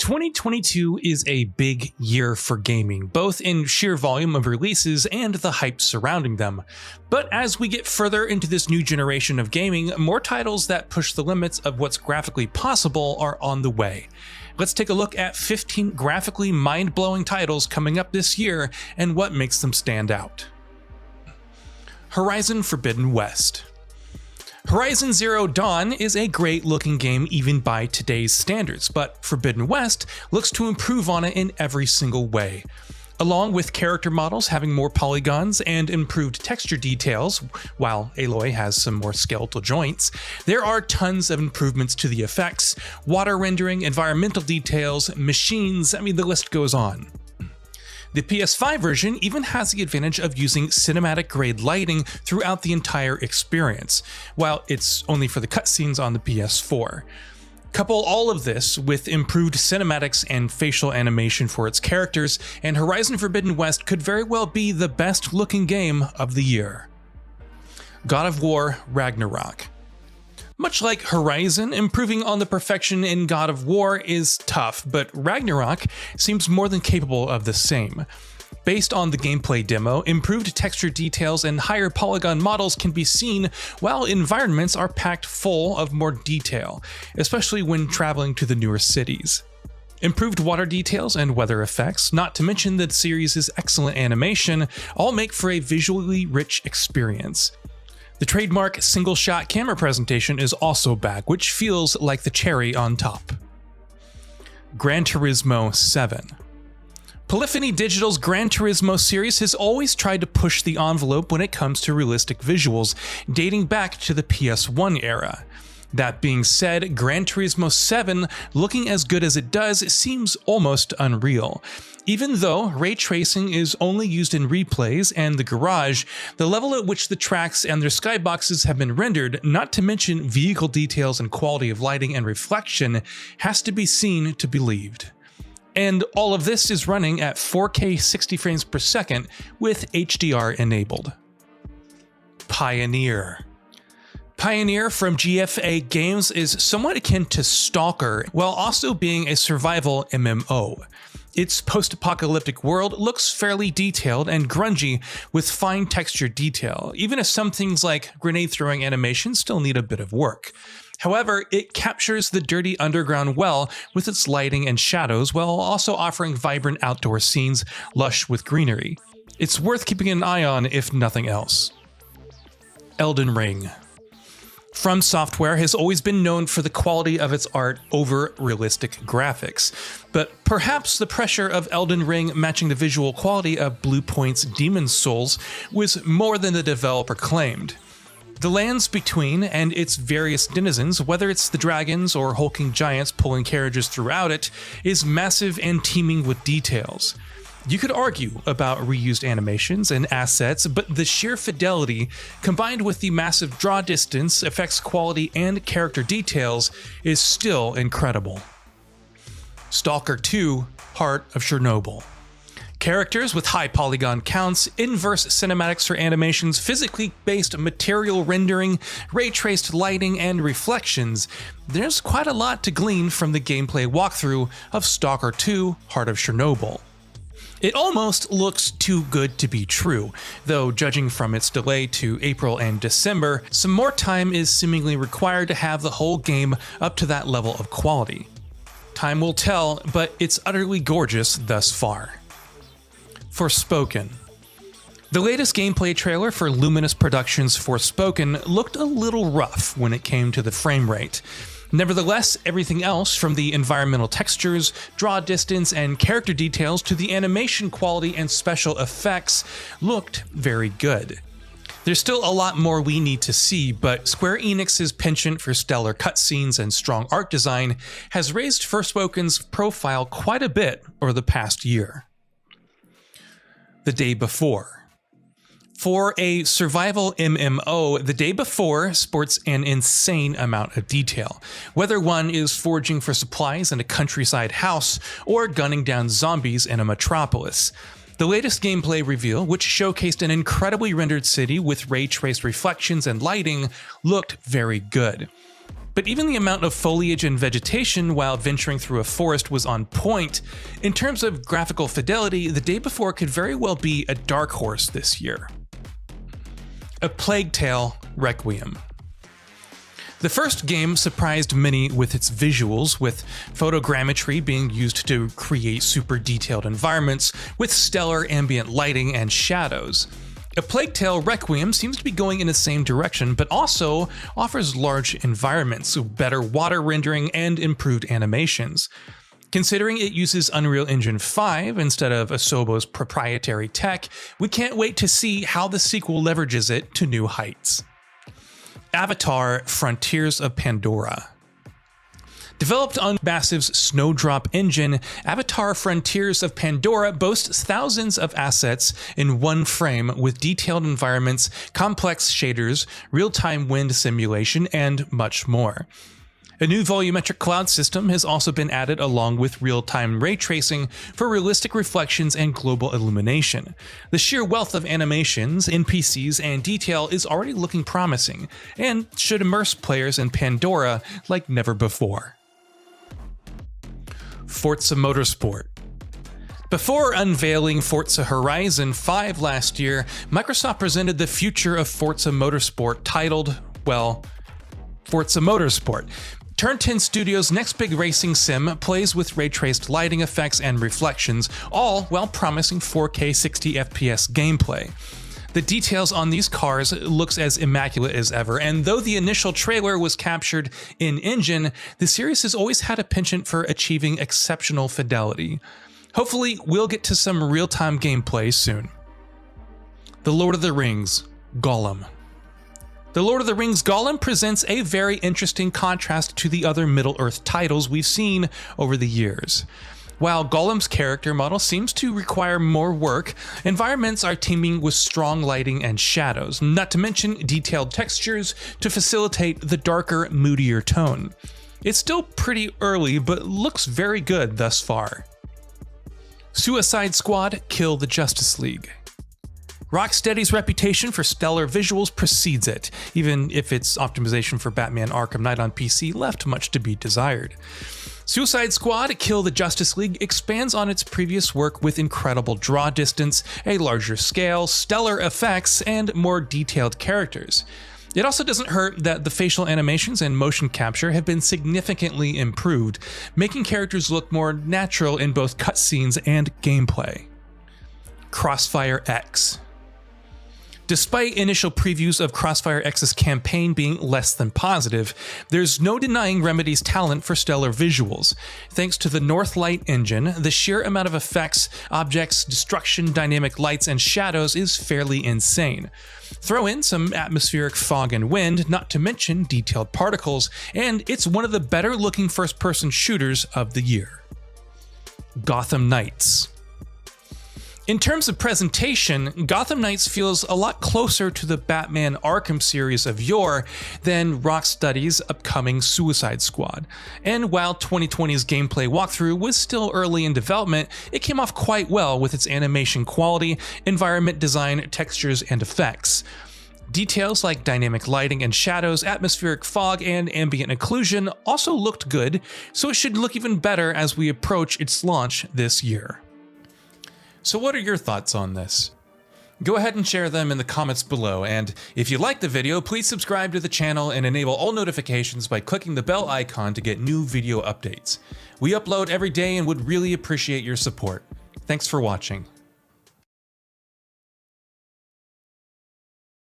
2022 is a big year for gaming, both in sheer volume of releases and the hype surrounding them. But as we get further into this new generation of gaming, more titles that push the limits of what's graphically possible are on the way. Let's take a look at 15 graphically mind-blowing titles coming up this year and what makes them stand out. Horizon Forbidden West. Horizon Zero Dawn is a great looking game even by today's standards, but Forbidden West looks to improve on it in every single way. Along with character models having more polygons and improved texture details, while Aloy has some more skeletal joints, there are tons of improvements to the effects, water rendering, environmental details, machines, the list goes on. The PS5 version even has the advantage of using cinematic grade lighting throughout the entire experience, while it's only for the cutscenes on the PS4. Couple all of this with improved cinematics and facial animation for its characters, and Horizon Forbidden West could very well be the best looking game of the year. God of War Ragnarok. Much like Horizon, improving on the perfection in God of War is tough, but Ragnarok seems more than capable of the same. Based on the gameplay demo, improved texture details and higher polygon models can be seen, while environments are packed full of more detail, especially when traveling to the newer cities. Improved water details and weather effects, not to mention the series' excellent animation, all make for a visually rich experience. The trademark single-shot camera presentation is also back, which feels like the cherry on top. Gran Turismo 7. Polyphony Digital's Gran Turismo series has always tried to push the envelope when it comes to realistic visuals, dating back to the PS1 era. That being said, Gran Turismo 7 looking as good as it does seems almost unreal. Even though ray tracing is only used in replays and the garage, the level at which the tracks and their skyboxes have been rendered, not to mention vehicle details and quality of lighting and reflection, has to be seen to be believed. And all of this is running at 4K 60 frames per second with HDR enabled. Pioneer. Pioneer from GFA Games is somewhat akin to Stalker, while also being a survival MMO. Its post-apocalyptic world looks fairly detailed and grungy with fine texture detail, even if some things like grenade-throwing animations still need a bit of work. However, it captures the dirty underground well with its lighting and shadows, while also offering vibrant outdoor scenes lush with greenery. It's worth keeping an eye on if nothing else. Elden Ring. From Software has always been known for the quality of its art over realistic graphics, but perhaps the pressure of Elden Ring matching the visual quality of Bluepoint's Demon's Souls was more than the developer claimed. The lands between and its various denizens, whether it's the dragons or hulking giants pulling carriages throughout it, is massive and teeming with details. You could argue about reused animations and assets, but the sheer fidelity, combined with the massive draw distance, effects quality, and character details, is still incredible. Stalker 2: Heart of Chernobyl. Characters with high polygon counts, inverse cinematics or animations, physically based material rendering, ray-traced lighting, and reflections. There's quite a lot to glean from the gameplay walkthrough of Stalker 2: Heart of Chernobyl. It almost looks too good to be true, though judging from its delay to April and December, some more time is seemingly required to have the whole game up to that level of quality. Time will tell, but it's utterly gorgeous thus far. Forspoken. The latest gameplay trailer for Luminous Productions' Forspoken looked a little rough when it came to the frame rate. Nevertheless, everything else from the environmental textures, draw distance, and character details to the animation quality and special effects looked very good. There's still a lot more we need to see, but Square Enix's penchant for stellar cutscenes and strong art design has raised Forspoken's profile quite a bit over the past year. The Day Before. For a survival MMO, The Day Before sports an insane amount of detail, whether one is foraging for supplies in a countryside house or gunning down zombies in a metropolis. The latest gameplay reveal, which showcased an incredibly rendered city with ray-traced reflections and lighting, looked very good. But even the amount of foliage and vegetation while venturing through a forest was on point. In terms of graphical fidelity, The Day Before could very well be a dark horse this year. A Plague Tale: Requiem. The first game surprised many with its visuals, with photogrammetry being used to create super detailed environments with stellar ambient lighting and shadows. A Plague Tale: Requiem seems to be going in the same direction, but also offers large environments, better water rendering, and improved animations. Considering it uses Unreal Engine 5 instead of Asobo's proprietary tech, we can't wait to see how the sequel leverages it to new heights. Avatar: Frontiers of Pandora. Developed on Massive's Snowdrop engine, Avatar: Frontiers of Pandora boasts thousands of assets in one frame with detailed environments, complex shaders, real-time wind simulation, and much more. A new volumetric cloud system has also been added along with real-time ray tracing for realistic reflections and global illumination. The sheer wealth of animations, NPCs, and detail is already looking promising, and should immerse players in Pandora like never before. Forza Motorsport. Before unveiling Forza Horizon 5 last year, Microsoft presented the future of Forza Motorsport titled, well, Forza Motorsport. Turn 10 Studios' next big racing sim plays with ray-traced lighting effects and reflections, all while promising 4K 60 FPS gameplay. The details on these cars looks as immaculate as ever, and though the initial trailer was captured in-engine, the series has always had a penchant for achieving exceptional fidelity. Hopefully, we'll get to some real-time gameplay soon. The Lord of the Rings: Gollum. The Lord of the Rings Gollum presents a very interesting contrast to the other Middle-earth titles we've seen over the years. While Gollum's character model seems to require more work, environments are teeming with strong lighting and shadows, not to mention detailed textures to facilitate the darker, moodier tone. It's still pretty early, but looks very good thus far. Suicide Squad: Kill the Justice League. Rocksteady's reputation for stellar visuals precedes it, even if its optimization for Batman Arkham Knight on PC left much to be desired. Suicide Squad: Kill the Justice League expands on its previous work with incredible draw distance, a larger scale, stellar effects, and more detailed characters. It also doesn't hurt that the facial animations and motion capture have been significantly improved, making characters look more natural in both cutscenes and gameplay. Crossfire X. Despite initial previews of Crossfire X's campaign being less than positive, there's no denying Remedy's talent for stellar visuals. Thanks to the Northlight engine, the sheer amount of effects, objects, destruction, dynamic lights, and shadows is fairly insane. Throw in some atmospheric fog and wind, not to mention detailed particles, and it's one of the better looking first-person shooters of the year. Gotham Knights. In terms of presentation, Gotham Knights feels a lot closer to the Batman Arkham series of yore than Rocksteady's upcoming Suicide Squad. And while 2020's gameplay walkthrough was still early in development, it came off quite well with its animation quality, environment design, textures, and effects. Details like dynamic lighting and shadows, atmospheric fog, and ambient occlusion also looked good, so it should look even better as we approach its launch this year. So what are your thoughts on this? Go ahead and share them in the comments below, and if you liked the video, please subscribe to the channel and enable all notifications by clicking the bell icon to get new video updates. We upload every day and would really appreciate your support. Thanks for watching.